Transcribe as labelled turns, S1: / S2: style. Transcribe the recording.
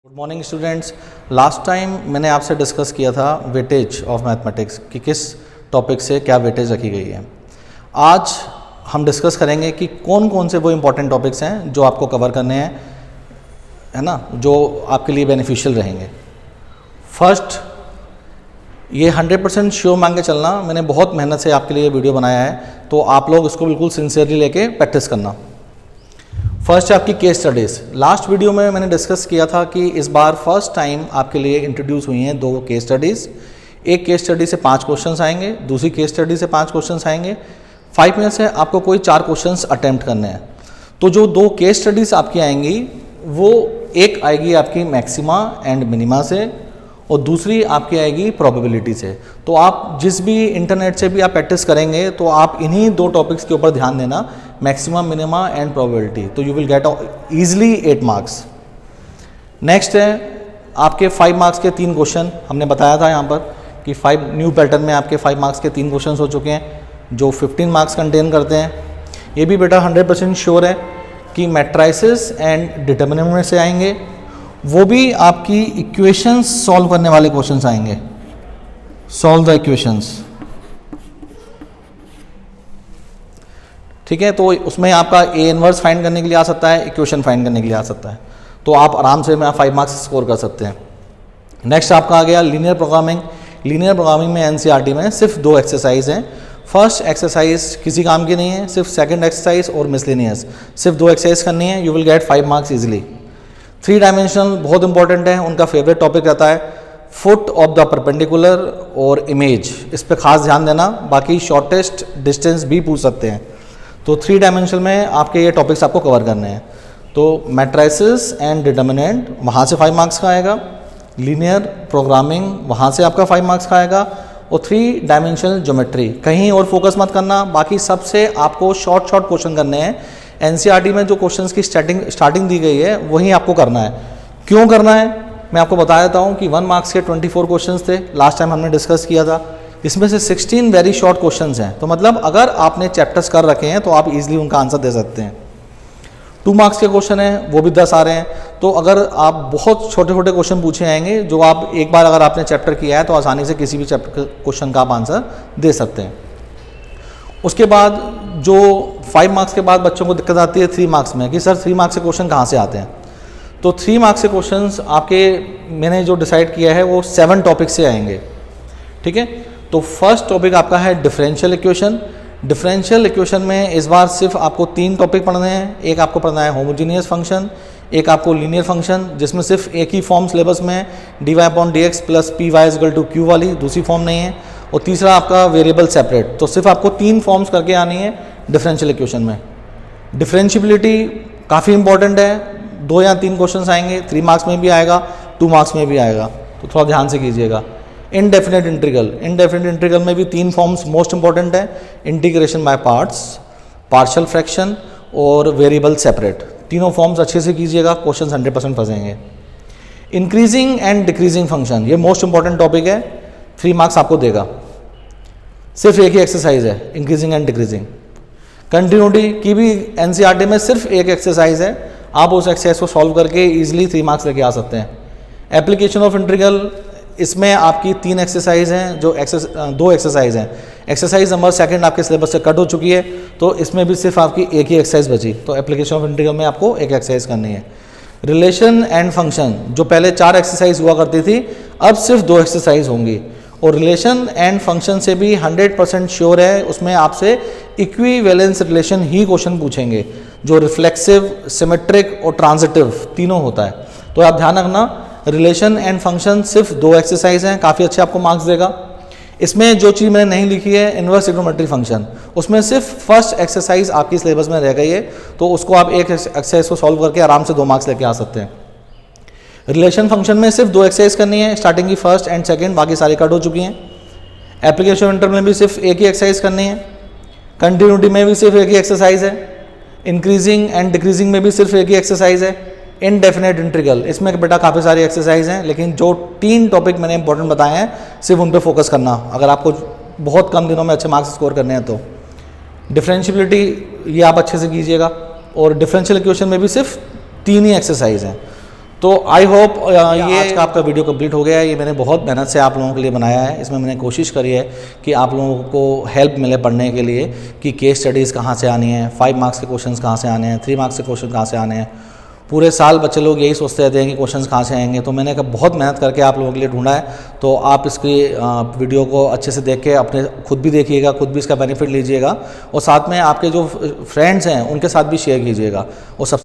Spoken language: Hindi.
S1: Good morning students. Last time मैंने आपसे डिस्कस किया था वेटेज ऑफ मैथमेटिक्स कि किस टॉपिक से क्या वेटेज रखी गई है। आज हम डिस्कस करेंगे कि कौन कौन से वो इम्पोर्टेंट टॉपिक्स हैं जो आपको कवर करने हैं, है ना, जो आपके लिए बेनिफिशियल रहेंगे। फर्स्ट, ये 100% श्योर मान के चलना, मैंने बहुत मेहनत से आपके लिए वीडियो बनाया है, तो आप लोग इसको बिल्कुल सिंसियरली लेके प्रैक्टिस करना। फर्स्ट है आपकी केस स्टडीज़। लास्ट वीडियो में मैंने डिस्कस किया था कि इस बार फर्स्ट टाइम आपके लिए इंट्रोड्यूस हुई हैं 2 केस स्टडीज़। एक केस स्टडी से 5 क्वेश्चंस आएंगे, दूसरी केस स्टडी से 5 क्वेश्चंस आएंगे। 5 में से आपको कोई 4 क्वेश्चंस अटेम्प्ट करने हैं। तो जो 2 केस स्टडीज़ आपकी आएंगी, वो एक आएगी आपकी मैक्सिमा एंड मिनिमा से और दूसरी आपकी आएगी प्रोबेबिलिटी से। तो आप जिस भी इंटरनेट से भी आप प्रैक्टिस करेंगे तो आप इन्हीं 2 टॉपिक्स के ऊपर ध्यान देना, मैक्सिमम, मिनिमा एंड प्रोबेबिलिटी, तो you will get easily 8 marks. Next है आपके 5 मार्क्स के 3 क्वेश्चन। हमने बताया था यहाँ पर कि 5 न्यू पैटर्न में आपके 5 मार्क्स के 3 क्वेश्चन हो चुके हैं जो 15 मार्क्स कंटेन करते हैं। ये भी बेटा 100% श्योर है कि मैट्राइसिस एंड डिटर्मिनेंट में से आएंगे, वो भी आपकी इक्वेशंस सॉल्व करने वाले क्वेश्चंस आएंगे। सॉल्व द इक्वेशंस, ठीक है। तो उसमें आपका ए इनवर्स फाइंड करने के लिए आ सकता है, इक्वेशन फाइंड करने के लिए आ सकता है, तो आप आराम से 5 मार्क्स स्कोर कर सकते हैं। नेक्स्ट आपका आ गया लीनियर प्रोग्रामिंग। लीनियर प्रोग्रामिंग में एनसीईआरटी में सिर्फ 2 एक्सरसाइज हैं। फर्स्ट एक्सरसाइज किसी काम की नहीं है, सिर्फ सेकंड एक्सरसाइज और मिसलेनियस, सिर्फ 2 एक्सरसाइज करनी है। You will get 5 marks easily. 3 dimensional बहुत इंपॉर्टेंट है, उनका फेवरेट टॉपिक रहता है फुट ऑफ द परपेंडिकुलर और इमेज, इस पर खास ध्यान देना। बाकी शॉर्टेस्ट डिस्टेंस भी पूछ सकते हैं। तो 3 डायमेंशनल में आपके ये टॉपिक्स आपको कवर करने हैं। तो मैट्राइसिस एंड डिटर्मिनेंट, वहाँ से 5 मार्क्स का आएगा। लीनियर प्रोग्रामिंग, वहाँ से आपका 5 मार्क्स का आएगा। और 3 डायमेंशनल ज्योमेट्री, कहीं और फोकस मत करना, बाकी सबसे आपको शॉर्ट क्वेश्चन करने हैं। एनसीईआरटी में जो क्वेश्चंस की स्टार्टिंग दी गई है वही आपको करना है। क्यों करना है मैं आपको बता देता हूँ कि 1 मार्क्स के 24 क्वेश्चंस थे, लास्ट टाइम हमने डिस्कस किया था। इसमें से 16 वेरी शॉर्ट क्वेश्चंस हैं, तो मतलब अगर आपने चैप्टर्स कर रखे हैं तो आप इजीली उनका आंसर दे सकते हैं। 2 मार्क्स के क्वेश्चन हैं, वो भी 10 आ रहे हैं। तो अगर आप बहुत छोटे क्वेश्चन पूछे आएंगे जो आप एक बार अगर आपने चैप्टर किया है तो आसानी से किसी भी चैप्टर क्वेश्चन का आप आंसर दे सकते हैं। उसके बाद जो 5 मार्क्स के बाद बच्चों को दिक्कत आती है 3 मार्क्स में कि सर 3 मार्क्स के क्वेश्चन कहाँ से आते हैं। तो 3 मार्क्स के क्वेश्चंस आपके, मैंने जो डिसाइड किया है वो 7 टॉपिक से आएंगे, ठीक है। तो फर्स्ट टॉपिक आपका है डिफरेंशियल इक्वेशन। डिफरेंशियल इक्वेशन में इस बार सिर्फ आपको 3 टॉपिक पढ़ने हैं। एक आपको पढ़ना है होमोजीनियस फंक्शन, एक आपको लीनियर फंक्शन जिसमें सिर्फ एक ही फॉर्म सिलेबस में है, dy/dx + py = q वाली, दूसरी फॉर्म नहीं है। और तीसरा आपका वेरिएबल सेपरेट। तो सिर्फ आपको 3 फॉर्म्स करके आनी है डिफरेंशियल इक्वेशन में। डिफरेंशियबिलिटी काफ़ी इंपॉर्टेंट है, 2 या 3 क्वेश्चंस आएंगे, 3 मार्क्स में भी आएगा, 2 मार्क्स में भी आएगा, तो थोड़ा ध्यान से कीजिएगा। इनडेफिनेट इंटीग्रल में भी 3 फॉर्म्स मोस्ट इंपॉर्टेंट है, integration by parts, partial fraction और वेरिएबल सेपरेट। तीनों फॉर्म्स अच्छे से कीजिएगा, क्वेश्चन 100% फंसेंगे। इंक्रीजिंग एंड डिक्रीजिंग फंक्शन, ये मोस्ट इंपॉर्टेंट टॉपिक है, 3 मार्क्स आपको देगा। सिर्फ एक ही एक्सरसाइज है, इंक्रीजिंग एंड डिक्रीजिंग। कंटिन्यूटी की भी एनसीईआरटी में सिर्फ एक एक्सरसाइज है, आप उस एक्सरसाइज को सॉल्व करके इजीली 3 मार्क्स लेके आ सकते हैं। एप्लीकेशन ऑफ इंटीग्रल, इसमें आपकी 3 एक्सरसाइज हैं, जो 2 एक्सरसाइज हैं। एक्सरसाइज नंबर 2 आपके सिलेबस से कट हो चुकी है, तो इसमें भी सिर्फ आपकी एक ही एक्सरसाइज बची। तो एप्लीकेशन ऑफ इंटीग्रल में आपको एक एक्सरसाइज करनी है। रिलेशन एंड फंक्शन, जो पहले 4 एक्सरसाइज हुआ करती थी, अब सिर्फ 2 एक्सरसाइज होंगी। और रिलेशन एंड फंक्शन से भी 100% श्योर है, उसमें आपसे इक्विवेलेंस रिलेशन ही क्वेश्चन पूछेंगे, जो रिफ्लेक्सिव, सिमेट्रिक और ट्रांजिटिव तीनों होता है। तो आप ध्यान रखना, रिलेशन एंड फंक्शन सिर्फ 2 एक्सरसाइज हैं, काफ़ी अच्छे आपको मार्क्स देगा। इसमें जो चीज़ मैंने नहीं लिखी है इनवर्स ट्रिग्नोमेट्री फंक्शन, उसमें सिर्फ फर्स्ट एक्सरसाइज आपकी सिलेबस में रह गई है, तो उसको आप एक एक्सरसाइज को सॉल्व करके आराम से 2 मार्क्स लेके आ सकते हैं। रिलेशन फंक्शन में सिर्फ 2 एक्सरसाइज करनी है, स्टार्टिंग की फर्स्ट एंड सेकंड, बाकी सारी कट हो चुकी हैं। एप्लीकेशन इंटरवल में भी सिर्फ एक ही एक्सरसाइज करनी है। कंटिन्यूटी में भी सिर्फ एक ही एक्सरसाइज है। इंक्रीजिंग एंड डिक्रीजिंग में भी सिर्फ एक ही एक्सरसाइज है। इनडेफिनेट इंटीग्रल, इसमें बेटा काफ़ी सारी एक्सरसाइज हैं, लेकिन जो 3 टॉपिक मैंने इंपॉर्टेंट बताए हैं सिर्फ उन पर फोकस करना, अगर आपको बहुत कम दिनों में अच्छे मार्क्स स्कोर करने हैं तो। डिफरेंशियबिलिटी, ये आप अच्छे से कीजिएगा। और डिफरेंशियल इक्वेशन में भी सिर्फ 3 ही एक्सरसाइज हैं। तो आई होप ये आज का आपका वीडियो कंप्लीट हो गया है। ये मैंने बहुत मेहनत से आप लोगों के लिए बनाया है। इसमें मैंने कोशिश करी है कि आप लोगों को हेल्प मिले पढ़ने के लिए कि केस स्टडीज़ कहाँ से आनी है, 5 मार्क्स के क्वेश्चंस कहाँ से आने हैं, 3 मार्क्स के क्वेश्चन कहाँ से आने हैं। पूरे साल बच्चे लोग यही सोचते रहते हैं कि क्वेश्चंस कहाँ से आएंगे। तो मैंने बहुत मेहनत करके आप लोगों के लिए ढूंढा है। तो आप इसकी वीडियो को अच्छे से देख के अपने खुद भी देखिएगा, खुद भी इसका बेनिफिट लीजिएगा और साथ में आपके जो फ्रेंड्स हैं उनके साथ भी शेयर कीजिएगा और सब